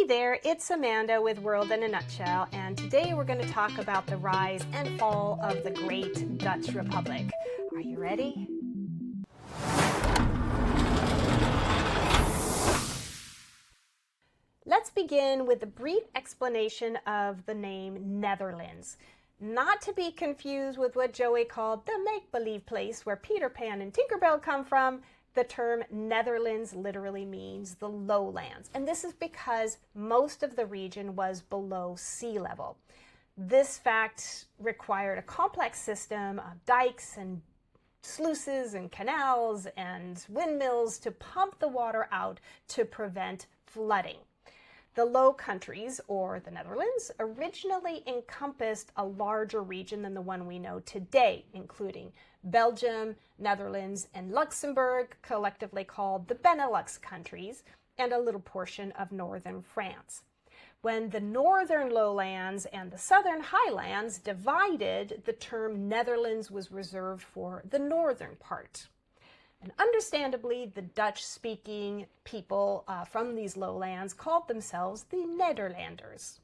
Hey there, it's Amanda with World in a Nutshell, and today we're going to talk about the rise and fall of the great Dutch Republic. Are you ready? Let's begin with a brief explanation of the name Netherlands. Not to be confused with what Joey called the make-believe place where Peter Pan and Tinkerbell come from. The term Netherlands literally means the lowlands, and this is because most of the region was below sea level. This fact required a complex system of dikes and sluices and canals and windmills to pump the water out to prevent flooding. The Low Countries, or the Netherlands, originally encompassed a larger region than the one we know today, including Belgium, Netherlands, and Luxembourg, collectively called the Benelux countries, and a little portion of northern France. When the northern lowlands and the southern highlands divided, the term Netherlands was reserved for the northern part. And understandably, the Dutch-speaking people from these lowlands called themselves the Nederlanders.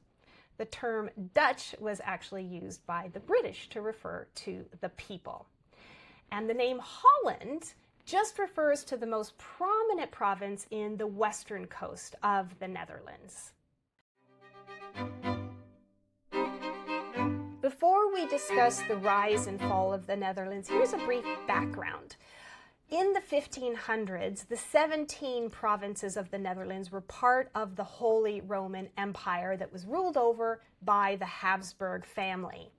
The term Dutch was actually used by the British to refer to the people. And the name Holland just refers to the most prominent province in the western coast of the Netherlands. Before we discuss the rise and fall of the Netherlands, here's a brief background. In the 1500s, the 17 provinces of the Netherlands were part of the Holy Roman Empire that was ruled over by the Habsburg family.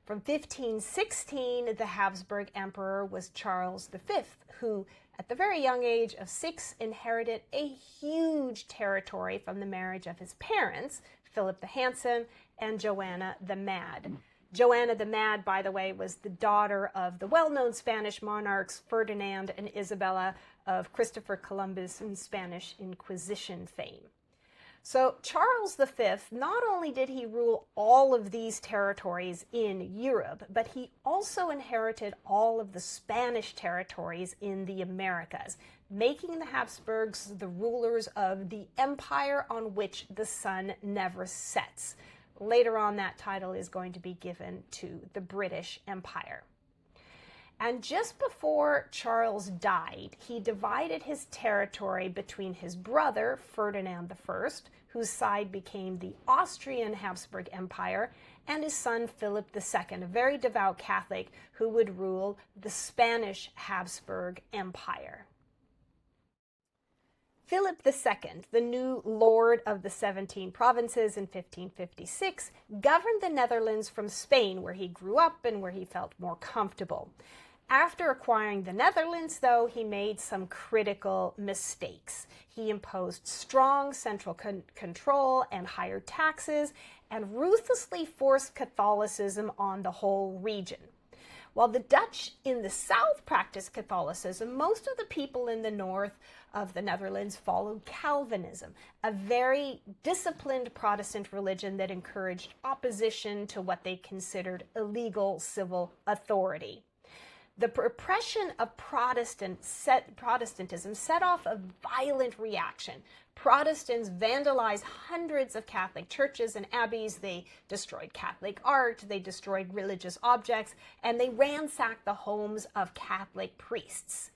From 1516, the Habsburg emperor was Charles V, who, at the very young age of 6, inherited a huge territory from the marriage of his parents, Philip the Handsome and Joanna the Mad. Joanna the Mad, by the way, was the daughter of the well-known Spanish monarchs Ferdinand and Isabella of Christopher Columbus and Spanish Inquisition fame. So Charles V, not only did he rule all of these territories in Europe, but he also inherited all of the Spanish territories in the Americas, making the Habsburgs the rulers of the empire on which the sun never sets. Later on, that title is going to be given to the British Empire. And just before Charles died, he divided his territory between his brother, Ferdinand I, whose side became the Austrian Habsburg Empire, and his son, Philip II, a very devout Catholic who would rule the Spanish Habsburg Empire. Philip II, the new Lord of the 17 provinces in 1556, governed the Netherlands from Spain, where he grew up and where he felt more comfortable. After acquiring the Netherlands, though, he made some critical mistakes. He imposed strong central control and higher taxes, and ruthlessly forced Catholicism on the whole region. While the Dutch in the south practiced Catholicism, most of the people in the north of the Netherlands followed Calvinism, a very disciplined Protestant religion that encouraged opposition to what they considered illegal civil authority. The repression of Protestantism set off a violent reaction. Protestants vandalized hundreds of Catholic churches and abbeys. They destroyed Catholic art, they destroyed religious objects, and they ransacked the homes of Catholic priests.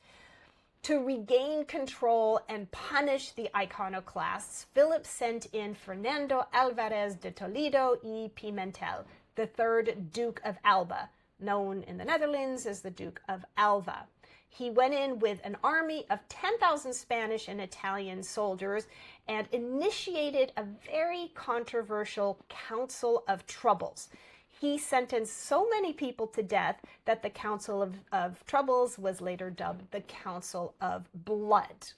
To regain control and punish the iconoclasts, Philip sent in Fernando Alvarez de Toledo y Pimentel, the third Duke of Alba, known in the Netherlands as the Duke of Alva. He went in with an army of 10,000 Spanish and Italian soldiers and initiated a very controversial Council of Troubles. He sentenced so many people to death that the Council of Troubles was later dubbed the Council of Blood.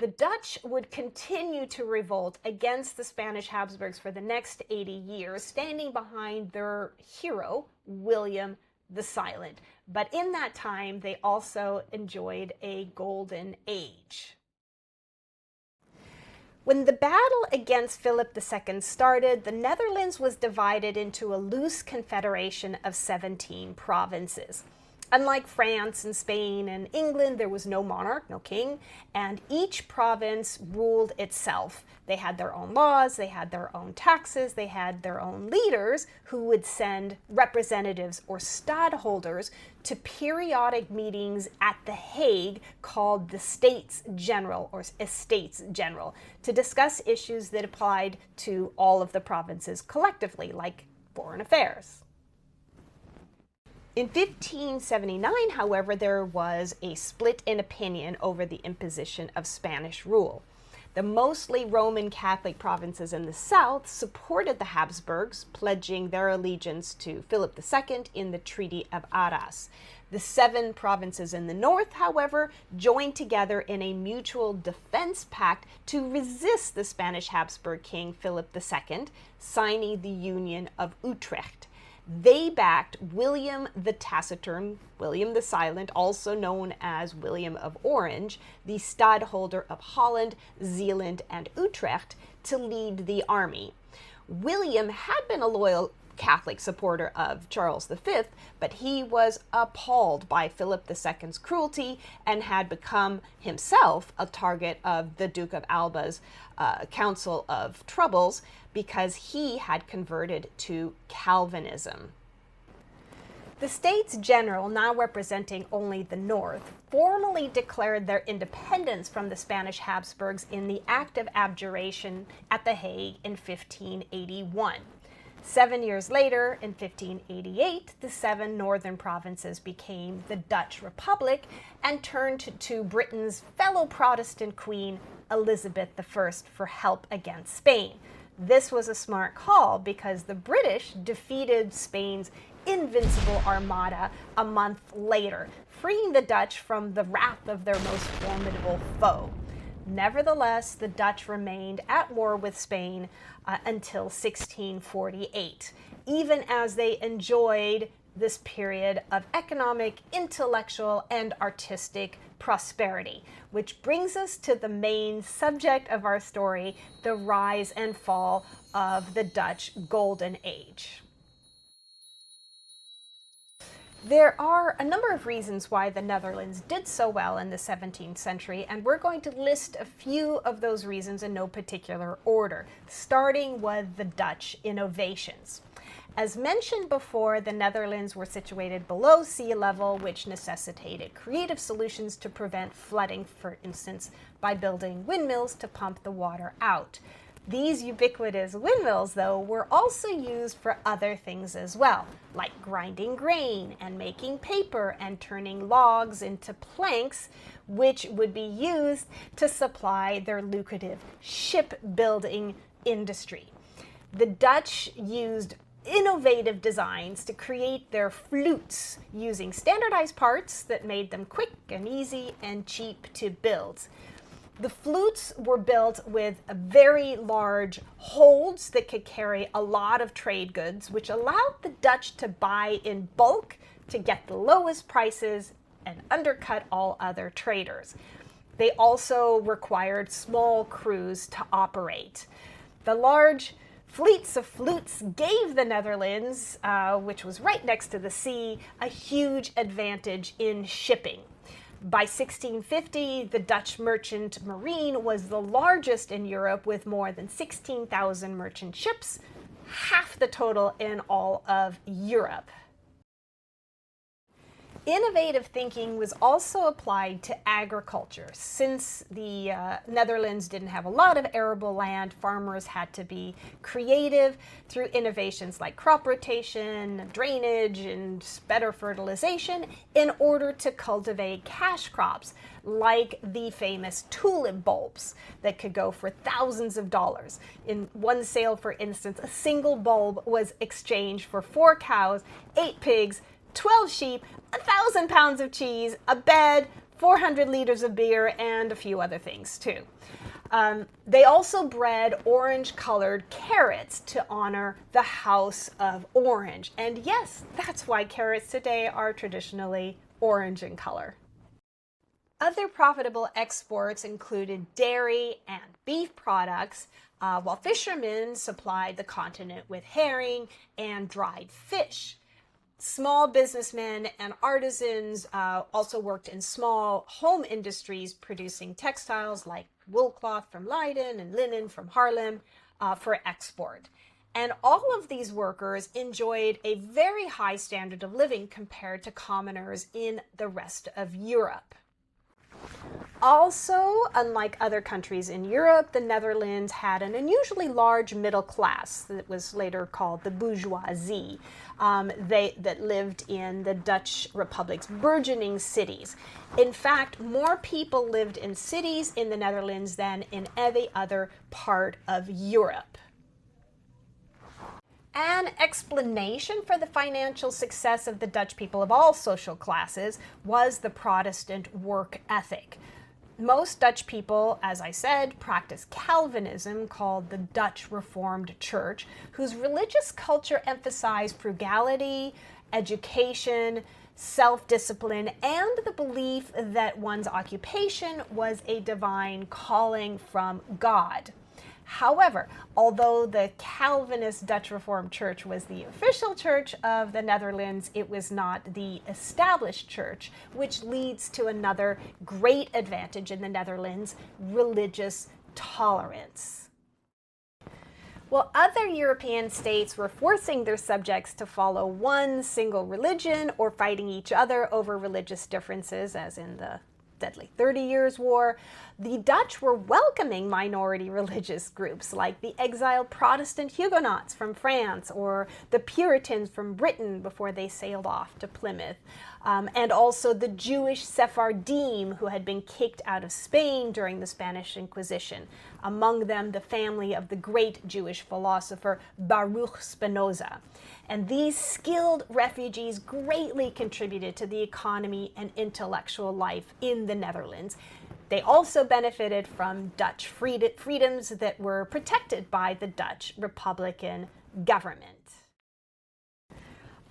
The Dutch would continue to revolt against the Spanish Habsburgs for the next 80 years, standing behind their hero, William the Silent. But in that time, they also enjoyed a golden age. When the battle against Philip II started, the Netherlands was divided into a loose confederation of 17 provinces. Unlike France and Spain and England, there was no monarch, no king, and each province ruled itself. They had their own laws, they had their own taxes, they had their own leaders who would send representatives or stadholders to periodic meetings at The Hague called the States General or Estates General to discuss issues that applied to all of the provinces collectively, like foreign affairs. In 1579, however, there was a split in opinion over the imposition of Spanish rule. The mostly Roman Catholic provinces in the south supported the Habsburgs, pledging their allegiance to Philip II in the Treaty of Arras. The 7 provinces in the north, however, joined together in a mutual defense pact to resist the Spanish Habsburg king Philip II, signing the Union of Utrecht. They backed William the Taciturn, William the Silent, also known as William of Orange, the stadholder of Holland, Zeeland, and Utrecht, to lead the army. William had been a loyal Catholic supporter of Charles V, but he was appalled by Philip II's cruelty and had become himself a target of the Duke of Alba's Council of Troubles because he had converted to Calvinism. The States General, now representing only the North, formally declared their independence from the Spanish Habsburgs in the Act of Abjuration at The Hague in 1581. 7 years later, in 1588, the 7 northern provinces became the Dutch Republic and turned to Britain's fellow Protestant queen, Elizabeth I, for help against Spain. This was a smart call because the British defeated Spain's invincible armada a month later, freeing the Dutch from the wrath of their most formidable foe. Nevertheless, the Dutch remained at war with Spain until 1648, even as they enjoyed this period of economic, intellectual, and artistic prosperity, which brings us to the main subject of our story, the rise and fall of the Dutch Golden Age. There are a number of reasons why the Netherlands did so well in the 17th century, and we're going to list a few of those reasons in no particular order, starting with the Dutch innovations. As mentioned before, the Netherlands were situated below sea level, which necessitated creative solutions to prevent flooding, for instance, by building windmills to pump the water out. These ubiquitous windmills, though, were also used for other things as well, like grinding grain and making paper and turning logs into planks, which would be used to supply their lucrative shipbuilding industry. The Dutch used innovative designs to create their flutes using standardized parts that made them quick and easy and cheap to build. The flutes were built with very large holds that could carry a lot of trade goods, which allowed the Dutch to buy in bulk to get the lowest prices and undercut all other traders. They also required small crews to operate. The large fleets of flutes gave the Netherlands, which was right next to the sea, a huge advantage in shipping. By 1650, the Dutch merchant marine was the largest in Europe with more than 16,000 merchant ships, half the total in all of Europe. Innovative thinking was also applied to agriculture. Since the Netherlands didn't have a lot of arable land, farmers had to be creative through innovations like crop rotation, drainage, and better fertilization in order to cultivate cash crops, like the famous tulip bulbs that could go for thousands of dollars. In one sale, for instance, a single bulb was exchanged for 4 cows, 8 pigs, 12 sheep, 1,000 pounds of cheese, a bed, 400 liters of beer, and a few other things too. They also bred orange-colored carrots to honor the House of Orange. And yes, that's why carrots today are traditionally orange in color. Other profitable exports included dairy and beef products, while fishermen supplied the continent with herring and dried fish. Small businessmen and artisans also worked in small home industries producing textiles like wool cloth from Leiden and linen from Haarlem for export. And all of these workers enjoyed a very high standard of living compared to commoners in the rest of Europe. Also, unlike other countries in Europe, the Netherlands had an unusually large middle class that was later called the bourgeoisie that lived in the Dutch Republic's burgeoning cities. In fact, more people lived in cities in the Netherlands than in any other part of Europe. An explanation for the financial success of the Dutch people of all social classes was the Protestant work ethic. Most Dutch people, as I said, practice Calvinism, called the Dutch Reformed Church, whose religious culture emphasized frugality, education, self-discipline, and the belief that one's occupation was a divine calling from God. However, although the Calvinist Dutch Reformed Church was the official church of the Netherlands, it was not the established church, which leads to another great advantage in the Netherlands: religious tolerance. While other European states were forcing their subjects to follow one single religion or fighting each other over religious differences, as in the deadly 30 Years' War, the Dutch were welcoming minority religious groups like the exiled Protestant Huguenots from France or the Puritans from Britain before they sailed off to Plymouth, and also the Jewish Sephardim who had been kicked out of Spain during the Spanish Inquisition, among them the family of the great Jewish philosopher Baruch Spinoza. And these skilled refugees greatly contributed to the economy and intellectual life in the Netherlands. They also benefited from Dutch freedoms that were protected by the Dutch Republican government.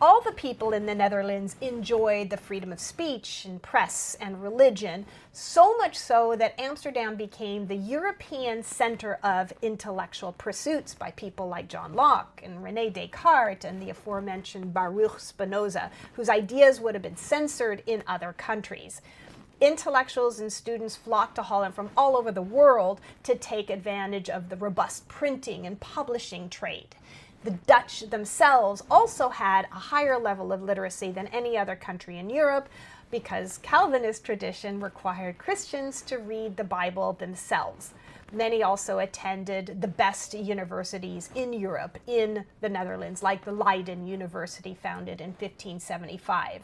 All the people in the Netherlands enjoyed the freedom of speech and press and religion, so much so that Amsterdam became the European center of intellectual pursuits by people like John Locke and René Descartes and the aforementioned Baruch Spinoza, whose ideas would have been censored in other countries. Intellectuals and students flocked to Holland from all over the world to take advantage of the robust printing and publishing trade. The Dutch themselves also had a higher level of literacy than any other country in Europe because Calvinist tradition required Christians to read the Bible themselves. Many also attended the best universities in Europe, in the Netherlands, like the Leiden University, founded in 1575.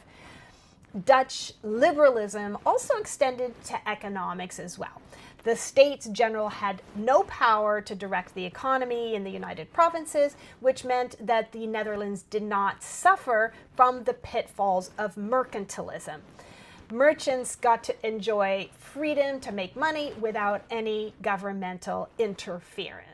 Dutch liberalism also extended to economics as well. The States General had no power to direct the economy in the United Provinces, which meant that the Netherlands did not suffer from the pitfalls of mercantilism. Merchants got to enjoy freedom to make money without any governmental interference.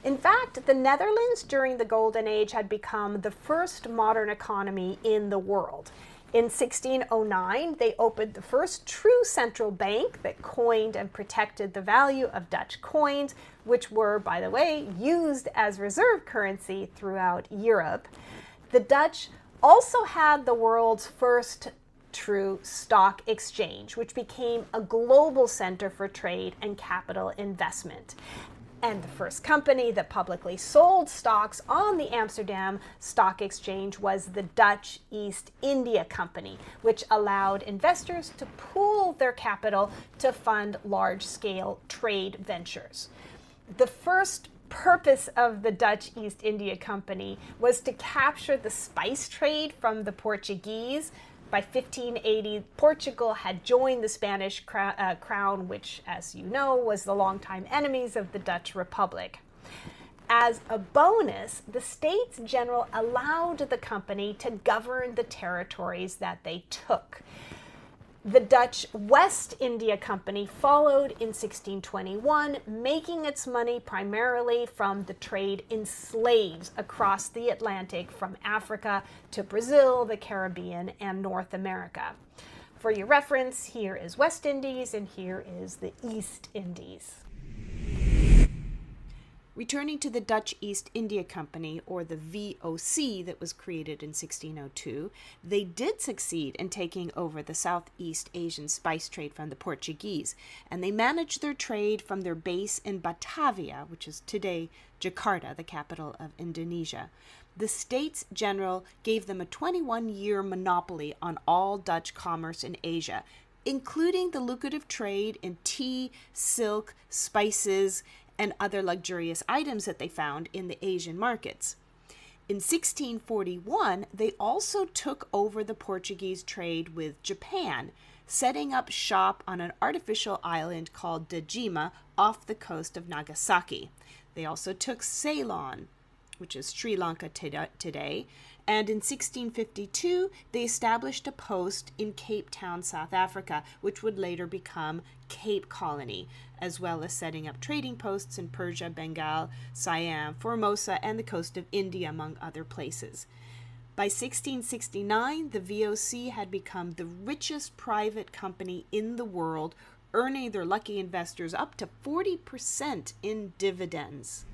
In fact, the Netherlands during the Golden Age had become the first modern economy in the world. In 1609, they opened the first true central bank that coined and protected the value of Dutch coins, which were, by the way, used as reserve currency throughout Europe. The Dutch also had the world's first true stock exchange, which became a global center for trade and capital investment. And the first company that publicly sold stocks on the Amsterdam Stock Exchange was the Dutch East India Company, which allowed investors to pool their capital to fund large-scale trade ventures. The first purpose of the Dutch East India Company was to capture the spice trade from the Portuguese. By 1580, Portugal had joined the Spanish crown, which, as you know, was the longtime enemies of the Dutch Republic. As a bonus, the States General allowed the company to govern the territories that they took. The Dutch West India Company followed in 1621, making its money primarily from the trade in slaves across the Atlantic from Africa to Brazil, the Caribbean, and North America. For your reference, here is West Indies and here is the East Indies. Returning to the Dutch East India Company, or the VOC that was created in 1602, they did succeed in taking over the Southeast Asian spice trade from the Portuguese, and they managed their trade from their base in Batavia, which is today Jakarta, the capital of Indonesia. The States General gave them a 21-year monopoly on all Dutch commerce in Asia, including the lucrative trade in tea, silk, spices, and other luxurious items that they found in the Asian markets. In 1641, they also took over the Portuguese trade with Japan, setting up shop on an artificial island called Dejima off the coast of Nagasaki. They also took Ceylon, which is Sri Lanka today, and in 1652, they established a post in Cape Town, South Africa, which would later become Cape Colony, as well as setting up trading posts in Persia, Bengal, Siam, Formosa, and the coast of India, among other places. By 1669, the VOC had become the richest private company in the world, earning their lucky investors up to 40% in dividends.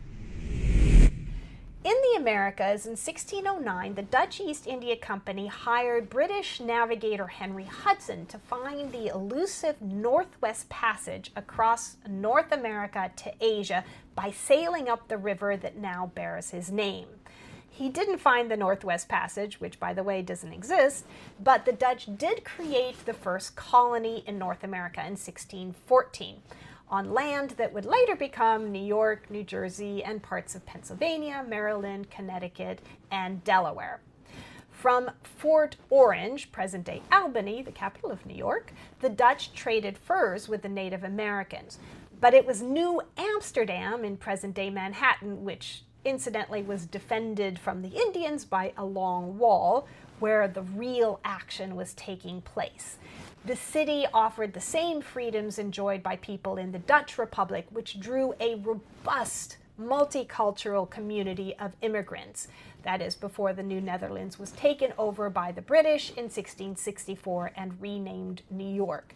In the Americas, in 1609, the Dutch East India Company hired British navigator Henry Hudson to find the elusive Northwest Passage across North America to Asia by sailing up the river that now bears his name. He didn't find the Northwest Passage, which, by the way, doesn't exist, but the Dutch did create the first colony in North America in 1614. On land that would later become New York, New Jersey, and parts of Pennsylvania, Maryland, Connecticut, and Delaware. From Fort Orange, present-day Albany, the capital of New York, the Dutch traded furs with the Native Americans. But it was New Amsterdam in present-day Manhattan, which incidentally was defended from the Indians by a long wall, where the real action was taking place. The city offered the same freedoms enjoyed by people in the Dutch Republic, which drew a robust multicultural community of immigrants. That is, before the New Netherlands was taken over by the British in 1664 and renamed New York.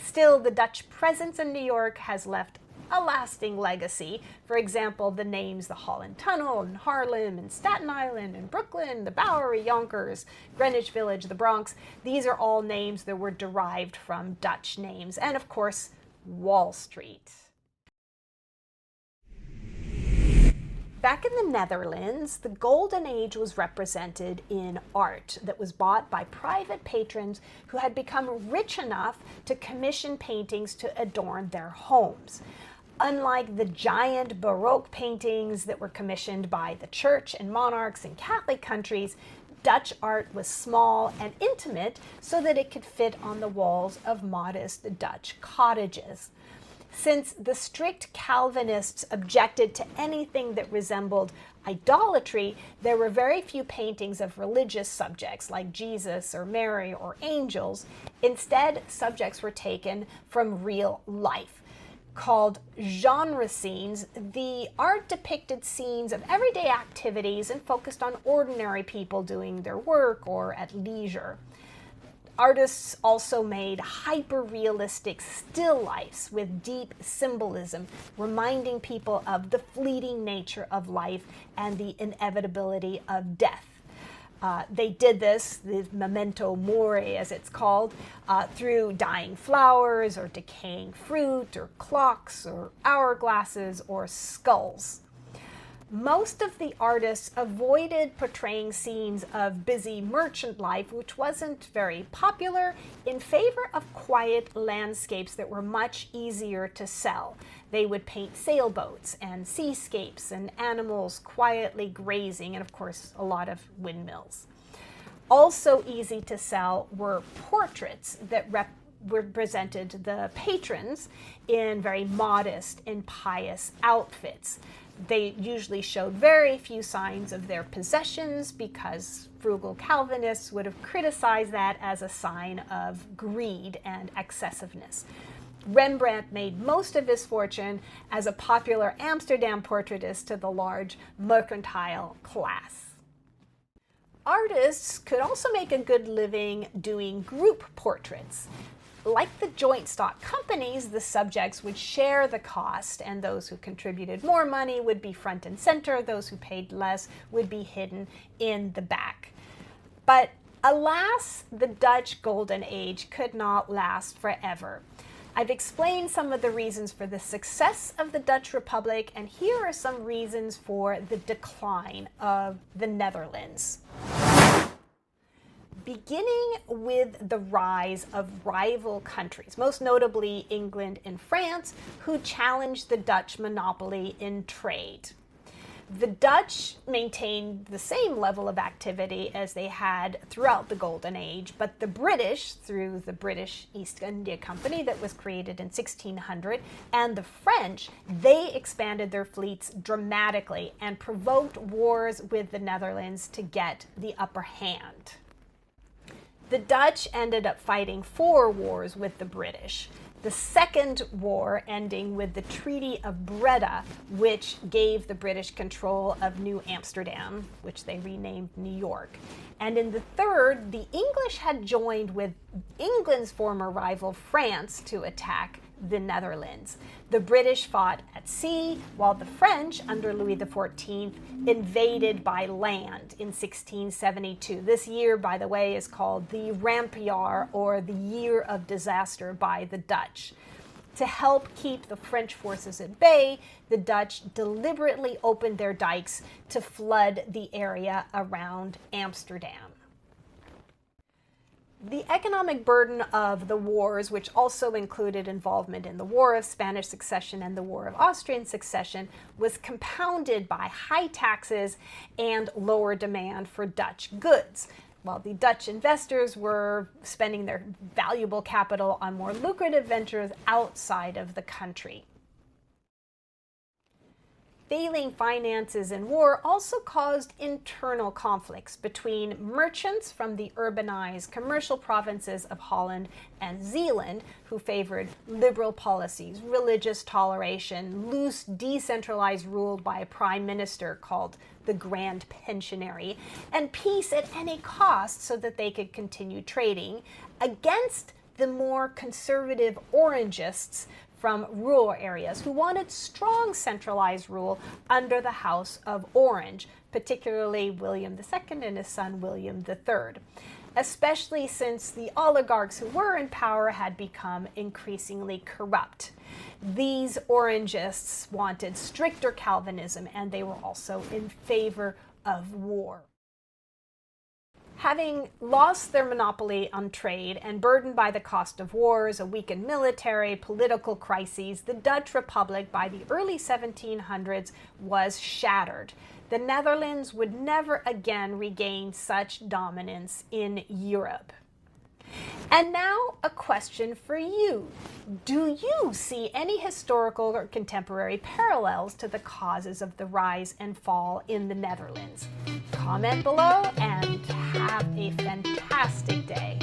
Still, the Dutch presence in New York has left a lasting legacy. For example, the names the Holland Tunnel and Harlem and Staten Island and Brooklyn, the Bowery, Yonkers, Greenwich Village, the Bronx. These are all names that were derived from Dutch names. And of course, Wall Street. Back in the Netherlands, the Golden Age was represented in art that was bought by private patrons who had become rich enough to commission paintings to adorn their homes. Unlike the giant Baroque paintings that were commissioned by the church and monarchs in Catholic countries, Dutch art was small and intimate so that it could fit on the walls of modest Dutch cottages. Since the strict Calvinists objected to anything that resembled idolatry, there were very few paintings of religious subjects like Jesus or Mary or angels. Instead, subjects were taken from real life. Called genre scenes, the art depicted scenes of everyday activities and focused on ordinary people doing their work or at leisure. Artists also made hyper-realistic still lifes with deep symbolism, reminding people of the fleeting nature of life and the inevitability of death. They did this, the memento mori as it's called, through dying flowers or decaying fruit or clocks or hourglasses or skulls. Most of the artists avoided portraying scenes of busy merchant life, which wasn't very popular, in favor of quiet landscapes that were much easier to sell. They would paint sailboats and seascapes and animals quietly grazing, and of course, a lot of windmills. Also easy to sell were portraits that represented the patrons in very modest and pious outfits. They usually showed very few signs of their possessions because frugal Calvinists would have criticized that as a sign of greed and excessiveness. Rembrandt made most of his fortune as a popular Amsterdam portraitist to the large mercantile class. Artists could also make a good living doing group portraits. like the joint stock companies, the subjects would share the cost, and those who contributed more money would be front and center. Those who paid less would be hidden in the back. But alas, the Dutch Golden Age could not last forever. I've explained some of the reasons for the success of the Dutch Republic, and here are some reasons for the decline of the Netherlands. Beginning with the rise of rival countries, most notably England and France, who challenged the Dutch monopoly in trade. The Dutch maintained the same level of activity as they had throughout the Golden Age, but the British, through the British East India Company that was created in 1600, and the French, they expanded their fleets dramatically and provoked wars with the Netherlands to get the upper hand. The Dutch ended up fighting 4 wars with the British. The second war ending with the Treaty of Breda, which gave the British control of New Amsterdam, which they renamed New York. And in the third, the English had joined with England's former rival France to attack the Netherlands. The British fought at sea, while the French, under Louis XIV, invaded by land in 1672. This year, by the way, is called the Rampjaar, or the Year of Disaster, by the Dutch. To help keep the French forces at bay, the Dutch deliberately opened their dikes to flood the area around Amsterdam. The economic burden of the wars, which also included involvement in the War of Spanish Succession and the War of Austrian Succession, was compounded by high taxes and lower demand for Dutch goods, while the Dutch investors were spending their valuable capital on more lucrative ventures outside of the country. Failing finances in war also caused internal conflicts between merchants from the urbanized commercial provinces of Holland and Zeeland, who favored liberal policies, religious toleration, loose, decentralized rule by a prime minister called the Grand Pensionary, and peace at any cost so that they could continue trading, against the more conservative Orangists from rural areas who wanted strong centralized rule under the House of Orange, particularly William II and his son William III, especially since the oligarchs who were in power had become increasingly corrupt. These Orangists wanted stricter Calvinism, and they were also in favor of war. Having lost their monopoly on trade and burdened by the cost of wars, a weakened military, political crises, the Dutch Republic by the early 1700s was shattered. The Netherlands would never again regain such dominance in Europe. And now a question for you. Do you see any historical or contemporary parallels to the causes of the rise and fall in the Netherlands? Comment below and have a fantastic day.